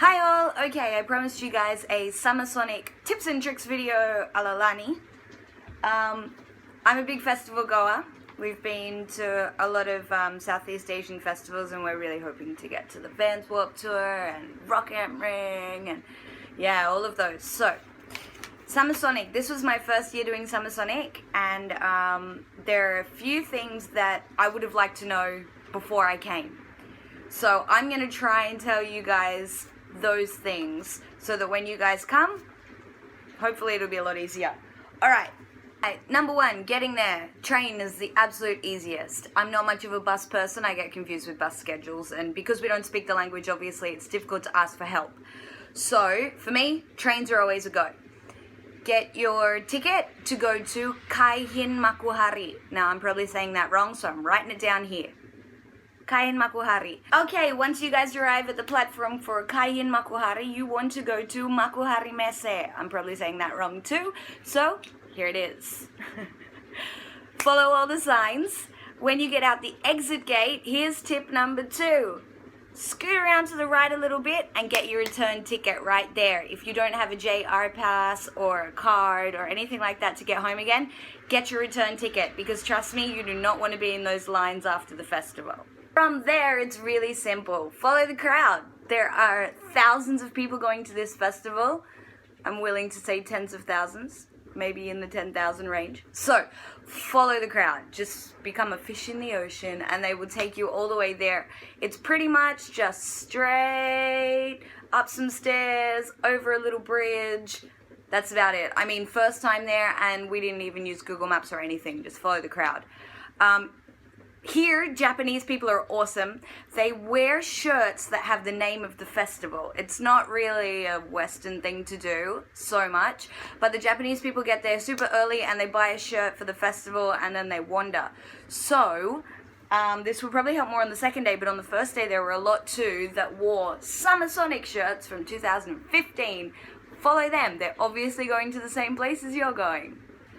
Hi all! Okay, I promised you guys a SummerSonic tips and tricks video a la Lani. I'm a big festival goer. We've been to a lot of Southeast Asian festivals and we're really hoping to get to the Vans Warped Tour and Rock am Ring and yeah, all of those. So, SummerSonic. This was my first year doing SummerSonic and there are a few things that I would have liked to know before I came. So I'm going to try and tell you guys those things so that when you guys come, hopefully it'll be a lot easier. Alright, number one, getting there. Train is the absolute easiest. I'm not much of a bus person. I get confused with bus schedules, and because we don't speak the language, obviously it's difficult to ask for help. So for me, trains are always a go. Get your ticket to go to Kaihin Makuhari. Now I'm probably saying that wrong, so I'm writing it down here. Kaihin Makuhari. Okay, once you guys arrive at the platform for Kaihin Makuhari, you want to go to Makuhari Mese. I'm probably saying that wrong too, so here it is. Follow all the signs. When you get out the exit gate, here's tip number 2. Scoot around to the right a little bit and get your return ticket right there. If you don't have a JR pass or a card or anything like that to get home again, get your return ticket, because trust me, you do not want to be in those lines after the festival. From there, it's really simple. Follow the crowd. There are thousands of people going to this festival. I'm willing to say tens of thousands, maybe in the 10,000 range. So, follow the crowd. Just become a fish in the ocean and they will take you all the way there. It's pretty much just straight up some stairs, over a little bridge. That's about it. I mean, first time there and we didn't even use Google Maps or anything. Just follow the crowd. Here, Japanese people are awesome. They wear shirts that have the name of the festival. It's not really a Western thing to do so much, but the Japanese people get there super early and they buy a shirt for the festival and then they wander. So, this will probably help more on the second day, but on the first day there were a lot too that wore SummerSonic shirts from 2015. Follow them. They're obviously going to the same place as you're going.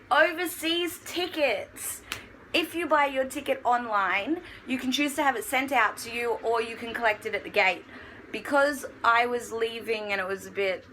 Overseas tickets. If you buy your ticket online, you can choose to have it sent out to you or you can collect it at the gate. Because I was leaving and it was a bit,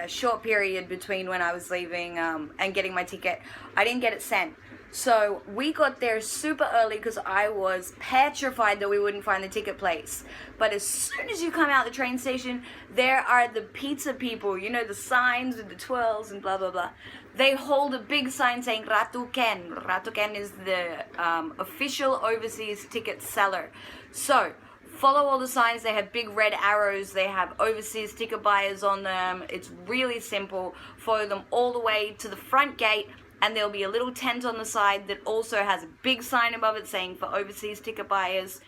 short period between when I was leaving and getting my ticket, I didn't get it sent. So we got there super early because I was petrified that we wouldn't find the ticket place. But as soon as you come out the train station, there are the pizza people, you know, the signs with the twirls and blah, blah, blah. They hold a big sign saying Ratu Ken. Ratu Ken is the official overseas ticket seller. So follow all the signs. They have big red arrows. They have overseas ticket buyers on them. It's really simple. Follow them all the way to the front gate. And there'll be a little tent on the side that also has a big sign above it saying for overseas ticket buyers.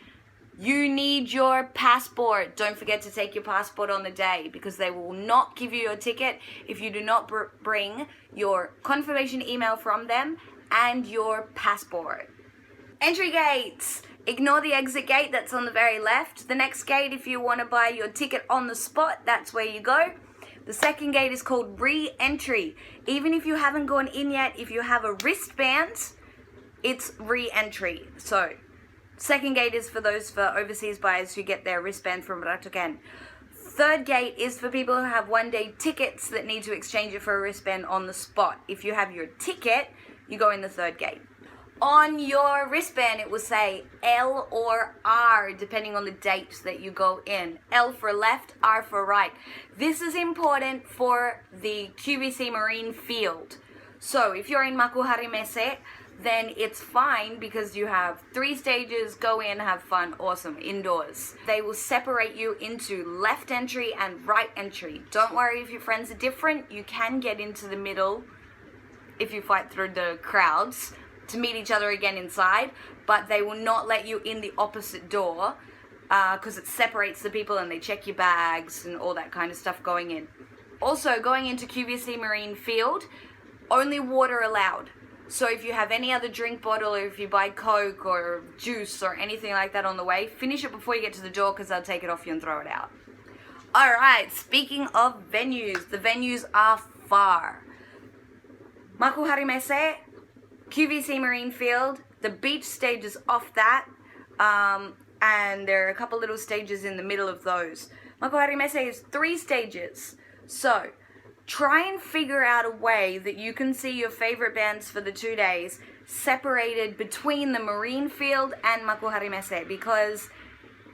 You need your passport. Don't forget to take your passport on the day because they will not give you your ticket if you do not bring your confirmation email from them and your passport. Entry gates. Ignore the exit gate that's on the very left. The next gate, if you want to buy your ticket on the spot, that's where you go. The second gate is called re-entry. Even if you haven't gone in yet, if you have a wristband, it's re-entry. So, second gate is for those for overseas buyers who get their wristband from Ratuken. Third gate is for people who have one-day tickets that need to exchange it for a wristband on the spot. If you have your ticket, you go in the third gate. On your wristband, it will say L or R, depending on the date that you go in. L for left, R for right. This is important for the QVC Marine Field. So if you're in Makuhari Mese, then it's fine because you have 3 stages, go in, have fun, awesome, indoors. They will separate you into left entry and right entry. Don't worry if your friends are different, you can get into the middle if you fight through the crowds to meet each other again inside, but they will not let you in the opposite door because it separates the people and they check your bags and all that kind of stuff going in. Also, going into QVC Marine Field, only water allowed. So if you have any other drink bottle or if you buy Coke or juice or anything like that on the way, finish it before you get to the door because they'll take it off you and throw it out. Alright, speaking of venues, the venues are far. Makuhari Mese, QVC Marine Field, the beach stage is off that, and there are a couple little stages in the middle of those. Makuhari Messe is 3 stages. So, try and figure out a way that you can see your favorite bands for the 2 days separated between the Marine Field and Makuhari Messe, because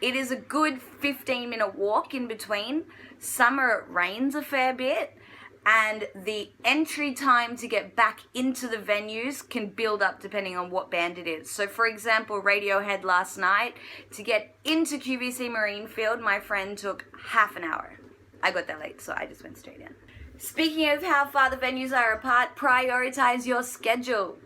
it is a good 15-minute walk in between. Summer it rains a fair bit, and the entry time to get back into the venues can build up depending on what band it is. So for example, Radiohead last night, to get into QVC Marine Field, my friend took half an hour. I got there late, so I just went straight in. Speaking of how far the venues are apart, prioritize your schedule.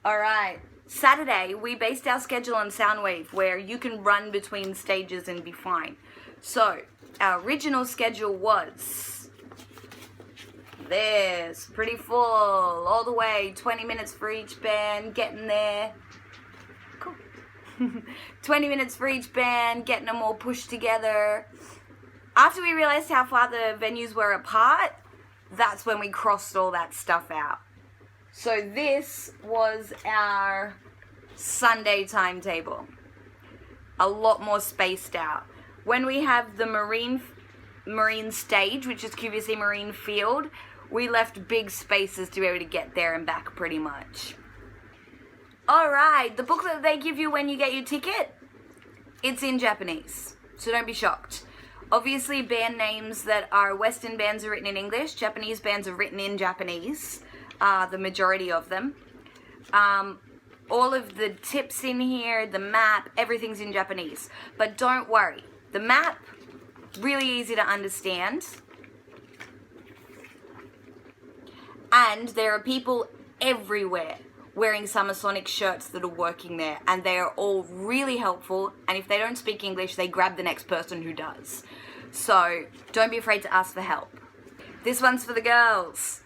Alright, Saturday we based our schedule on Soundwave, where you can run between stages and be fine. So our original schedule was this, pretty full, all the way, 20 minutes for each band, getting there. Cool. 20 minutes for each band, getting them all pushed together. After we realized how far the venues were apart, that's when we crossed all that stuff out. So this was our Sunday timetable. A lot more spaced out. When we have the Marine stage, which is QVC Marine Field, we left big spaces to be able to get there and back pretty much. Alright, the booklet they give you when you get your ticket, it's in Japanese, so don't be shocked. Obviously, band names that are Western bands are written in English, Japanese bands are written in Japanese, the majority of them. All of the tips in here, the map, everything's in Japanese. But don't worry, the map, really easy to understand. And there are people everywhere wearing SummerSonic shirts that are working there, and they are all really helpful, and if they don't speak English, they grab the next person who does. So don't be afraid to ask for help. This one's for the girls.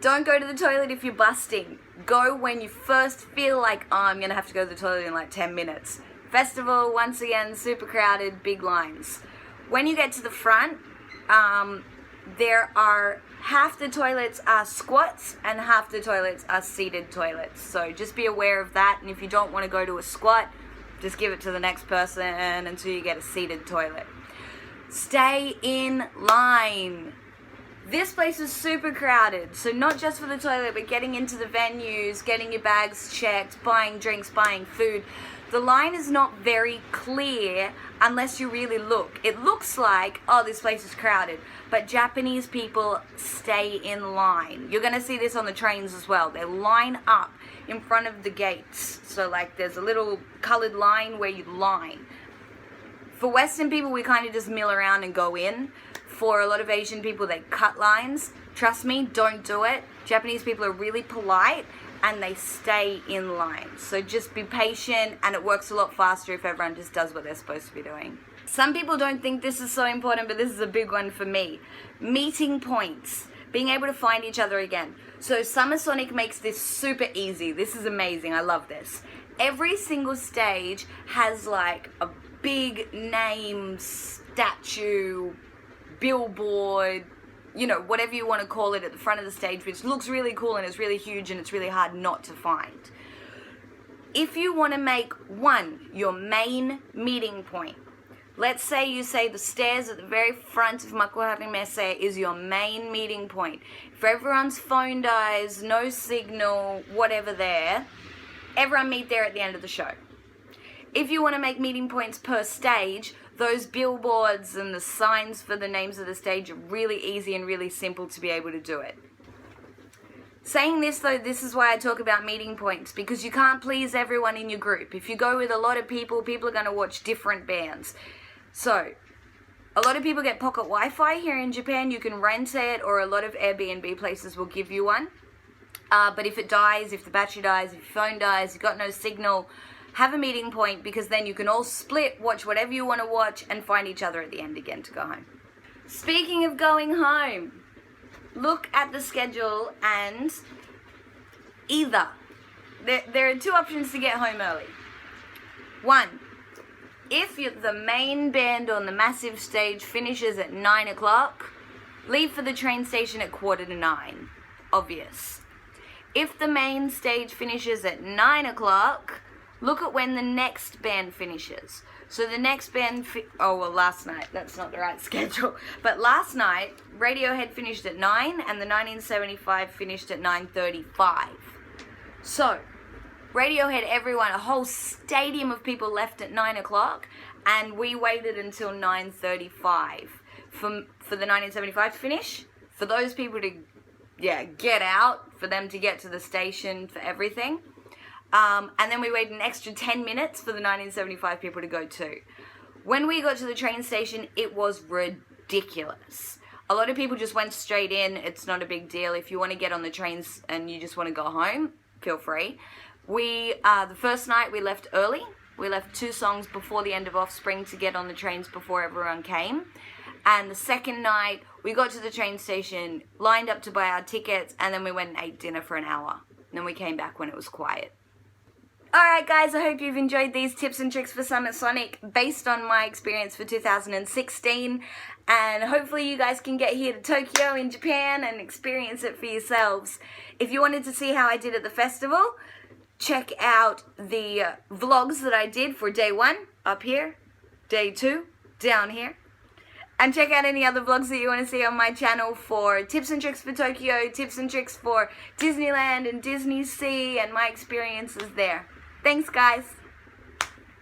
Don't go to the toilet if you're busting. Go when you first feel like, oh, I'm gonna have to go to the toilet in like 10 minutes. Festival, once again, super crowded, big lines. When you get to the front, there are half the toilets are squats and half the toilets are seated toilets. So just be aware of that, and if you don't want to go to a squat, just give it to the next person until you get a seated toilet. Stay in line. This place is super crowded, so not just for the toilet, but getting into the venues, getting your bags checked, buying drinks, buying food. The line is not very clear unless you really look. It looks like, oh, this place is crowded, but Japanese people stay in line. You're going to see this on the trains as well. They line up in front of the gates. So like there's a little colored line where you line. For Western people, we kind of just mill around and go in. For a lot of Asian people, they cut lines. Trust me, don't do it. Japanese people are really polite and they stay in line. So just be patient, and it works a lot faster if everyone just does what they're supposed to be doing. Some people don't think this is so important, but this is a big one for me. Meeting points. Being able to find each other again. So SummerSonic makes this super easy. This is amazing. I love this. Every single stage has like a big name, statue, billboard, you know, whatever you want to call it, at the front of the stage, which looks really cool and it's really huge and it's really hard not to find. If you want to make one your main meeting point, let's say you say the stairs at the very front of Makuhari Messe is your main meeting point. If everyone's phone dies, no signal, whatever there, everyone meet there at the end of the show. If you want to make meeting points per stage, those billboards and the signs for the names of the stage are really easy and really simple to be able to do it. Saying this though, this is why I talk about meeting points, because you can't please everyone in your group. If you go with a lot of people, people are going to watch different bands. So, a lot of people get pocket Wi-Fi here in Japan. You can rent it, or a lot of Airbnb places will give you one. But if it dies, if the battery dies, if your phone dies, you've got no signal, have a meeting point, because then you can all split, watch whatever you want to watch, and find each other at the end again to go home. Speaking of going home, look at the schedule and either. There are 2 options to get home early. 1, if the main band on the massive stage finishes at 9 o'clock, leave for the train station at 8:45. Obvious. If the main stage finishes at 9 o'clock, look at when the next band finishes. So the next band, last night, that's not the right schedule, but last night, Radiohead finished at 9 and the 1975 finished at 9:35. So, Radiohead, everyone, a whole stadium of people left at 9 o'clock, and we waited until 9:35 for the 1975 to finish, for those people to, get out, for them to get to the station, for everything. And then we waited an extra 10 minutes for the 1975 people to go too. When we got to the train station, it was ridiculous. A lot of people just went straight in. It's not a big deal. If you want to get on the trains and you just want to go home, feel free. The first night we left early. We left 2 songs before the end of Offspring to get on the trains before everyone came. And the second night, we got to the train station, lined up to buy our tickets, and then we went and ate dinner for an hour. And then we came back when it was quiet. Alright guys, I hope you've enjoyed these tips and tricks for SummerSonic based on my experience for 2016. And hopefully you guys can get here to Tokyo in Japan and experience it for yourselves. If you wanted to see how I did at the festival, check out the vlogs that I did for day 1 up here, day 2 down here. And check out any other vlogs that you want to see on my channel for tips and tricks for Tokyo, tips and tricks for Disneyland and Disney Sea, and my experiences there. Thanks, guys.